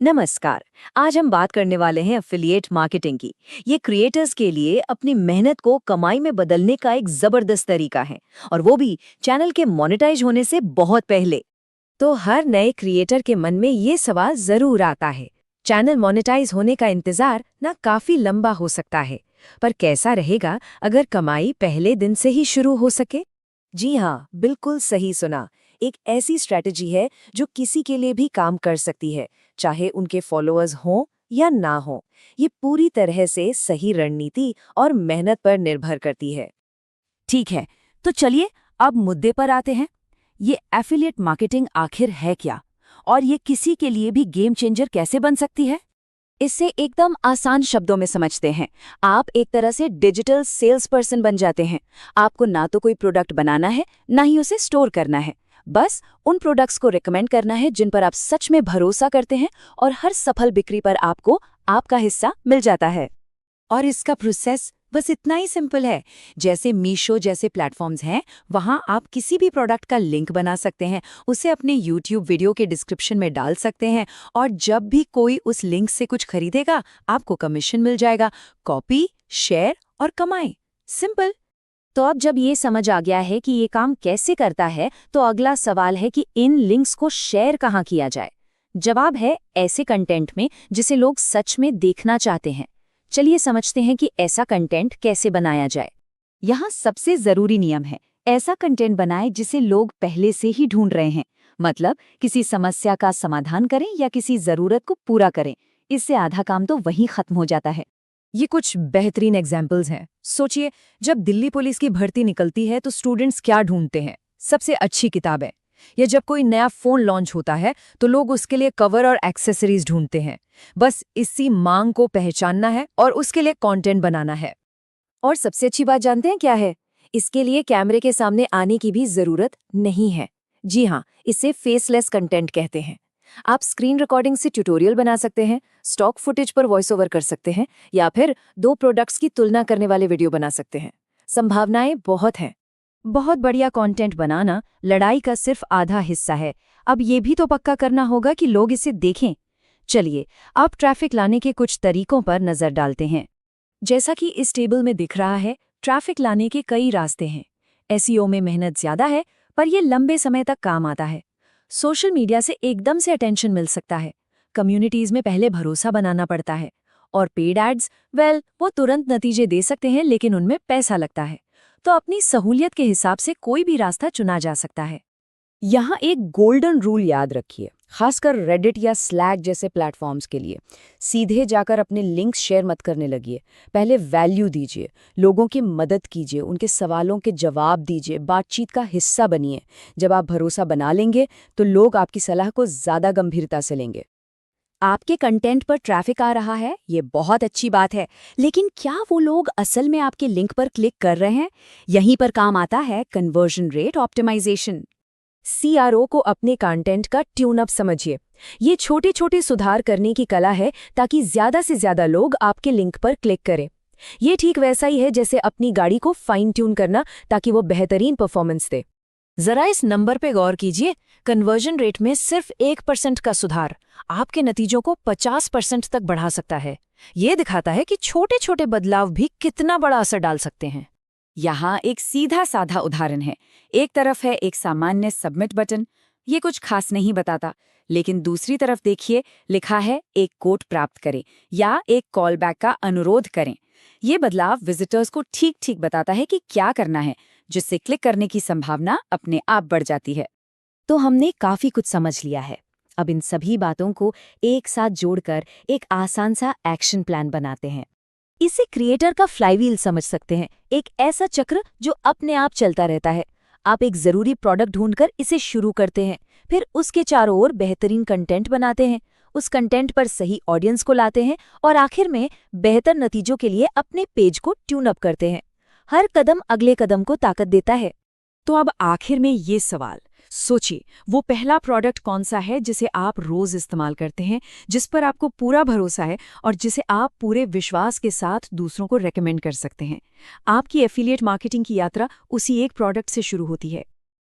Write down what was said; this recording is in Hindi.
नमस्कार। आज हम बात करने वाले हैं एफिलिएट मार्केटिंग की। ये क्रिएटर्स के लिए अपनी मेहनत को कमाई में बदलने का एक जबरदस्त तरीका है, और वो भी चैनल के मोनेटाइज होने से बहुत पहले। तो हर नए क्रिएटर के मन में ये सवाल जरूर आता है। चैनल मोनेटाइज होने का इंतजार ना काफी लंबा हो सकता है, पर कैसा रहेगा अगर कमाई पहले दिन से ही शुरू हो सके? जी हाँ, बिल्कुल सही सुना। एक ऐसी स्ट्रैटेजी है जो किसी के लिए भी काम कर सकती है, चाहे उनके फॉलोअर्स हों या ना हों। ये पूरी तरह से सही रणनीति और मेहनत पर निर्भर करती है। ठीक है, तो चलिए अब मुद्दे पर आते हैं। ये एफिलिएट मार्केटिंग आखिर है क्या, और ये किसी के लिए भी गेम चेंजर कैसे बन सकती है? इसे एकदम आसान शब्दों में समझते हैं। आप एक तरह से डिजिटल सेल्स पर्सन बन जाते हैं। आपको ना तो कोई प्रोडक्ट बनाना है, ना ही उसे स्टोर करना है। बस उन प्रोडक्ट्स को रिकमेंड करना है जिन पर आप सच में भरोसा करते हैं, और हर सफल बिक्री पर आपको आपका हिस्सा मिल जाता है। और इसका प्रोसेस बस इतना ही सिंपल है। जैसे मीशो जैसे प्लेटफॉर्म्स हैं, वहां आप किसी भी प्रोडक्ट का लिंक बना सकते हैं, उसे अपने यूट्यूब वीडियो के डिस्क्रिप्शन में डाल सकते हैं, और जब भी कोई उस लिंक से कुछ खरीदेगा, आपको कमीशन मिल जाएगा। कॉपी, शेयर और कमाई, सिंपल। तो अब जब ये समझ आ गया है कि ये काम कैसे करता है, तो अगला सवाल है कि इन लिंक्स को शेयर कहाँ किया जाए। जवाब है ऐसे कंटेंट में जिसे लोग सच में देखना चाहते हैं। चलिए समझते हैं कि ऐसा कंटेंट कैसे बनाया जाए। यहाँ सबसे जरूरी नियम है, ऐसा कंटेंट बनाएं जिसे लोग पहले से ही ढूंढ रहे हैं। मतलब किसी समस्या का समाधान करें या किसी जरूरत को पूरा करें। इससे आधा काम तो वहीं खत्म हो जाता है। ये कुछ बेहतरीन एग्जाम्पल्स हैं। सोचिए, जब दिल्ली पुलिस की भर्ती निकलती है तो स्टूडेंट्स क्या ढूंढते हैं? सबसे अच्छी किताबें। या जब कोई नया फोन लॉन्च होता है तो लोग उसके लिए कवर और एक्सेसरीज ढूंढते हैं। बस इसी मांग को पहचानना है और उसके लिए कंटेंट बनाना है। और सबसे अच्छी बात जानते हैं क्या है? इसके लिए कैमरे के सामने आने की भी जरूरत नहीं है। जी हाँ, इसे फेसलेस कंटेंट कहते हैं। आप स्क्रीन रिकॉर्डिंग से ट्यूटोरियल बना सकते हैं, स्टॉक फुटेज पर वॉइस ओवर कर सकते हैं, या फिर दो प्रोडक्ट्स की तुलना करने वाले वीडियो बना सकते हैं। संभावनाएं बहुत हैं। बहुत बढ़िया कंटेंट बनाना लड़ाई का सिर्फ आधा हिस्सा है। अब ये भी तो पक्का करना होगा कि लोग इसे देखें। चलिए अब ट्रैफिक लाने के कुछ तरीकों पर नजर डालते हैं। जैसा कि इस टेबल में दिख रहा है, ट्रैफिक लाने के कई रास्ते हैं। एसईओ में मेहनत ज्यादा है, पर यह लंबे समय तक काम आता है। सोशल मीडिया से एकदम से अटेंशन मिल सकता है। कम्युनिटीज में पहले भरोसा बनाना पड़ता है। और पेड एड्स, वो तुरंत नतीजे दे सकते हैं, लेकिन उनमें पैसा लगता है। तो अपनी सहूलियत के हिसाब से कोई भी रास्ता चुना जा सकता है। यहाँ एक गोल्डन रूल याद रखिए, खासकर रेडिट या स्लैक जैसे प्लेटफॉर्म्स के लिए। सीधे जाकर अपने लिंक्स शेयर मत करने लगिए। पहले वैल्यू दीजिए, लोगों की मदद कीजिए, उनके सवालों के जवाब दीजिए, बातचीत का हिस्सा बनिए। जब आप भरोसा बना लेंगे तो लोग आपकी सलाह को ज़्यादा गंभीरता से लेंगे। आपके कंटेंट पर ट्रैफिक आ रहा है, ये बहुत अच्छी बात है, लेकिन क्या वो लोग असल में आपके लिंक पर क्लिक कर रहे हैं? यहीं पर काम आता है कन्वर्जन रेट ऑप्टिमाइजेशन। सीआरओ को अपने कंटेंट का ट्यून अप समझिए। ये छोटे छोटे सुधार करने की कला है, ताकि ज्यादा से ज्यादा लोग आपके लिंक पर क्लिक करें। ये ठीक वैसा ही है जैसे अपनी गाड़ी को फाइन ट्यून करना, ताकि वो बेहतरीन परफॉर्मेंस दे। जरा इस नंबर पे गौर कीजिए। कन्वर्जन रेट में सिर्फ 1% का सुधार आपके नतीजों को 50% तक बढ़ा सकता है। ये दिखाता है कि छोटे छोटे बदलाव भी कितना बड़ा असर डाल सकते हैं। यहाँ एक सीधा साधा उदाहरण है। एक तरफ है एक सामान्य सबमिट बटन, ये कुछ खास नहीं बताता, लेकिन दूसरी तरफ देखिए, लिखा है एक कोड प्राप्त करें या एक कॉल बैक का अनुरोध करें। ये बदलाव विजिटर्स को ठीक ठीक बताता है कि क्या करना है, जिससे क्लिक करने की संभावना अपने आप बढ़ जाती है। तो हमने काफी कुछ समझ लिया है। अब इन सभी बातों को एक साथ जोड़कर एक आसान सा एक्शन प्लान बनाते हैं। इसे क्रिएटर का फ्लाईव्हील समझ सकते हैं, एक ऐसा चक्र जो अपने आप चलता रहता है। आप एक जरूरी प्रोडक्ट ढूंढकर इसे शुरू करते हैं, फिर उसके चारों ओर बेहतरीन कंटेंट बनाते हैं, उस कंटेंट पर सही ऑडियंस को लाते हैं, और आखिर में बेहतर नतीजों के लिए अपने पेज को ट्यून अप करते हैं। हर कदम अगले कदम को ताकत देता है। तो अब आखिर में ये सवाल सोचिए, वो पहला प्रोडक्ट कौन सा है जिसे आप रोज इस्तेमाल करते हैं, जिस पर आपको पूरा भरोसा है और जिसे आप पूरे विश्वास के साथ दूसरों को रेकमेंड कर सकते हैं। आपकी एफिलिएट मार्केटिंग की यात्रा उसी एक प्रोडक्ट से शुरू होती है।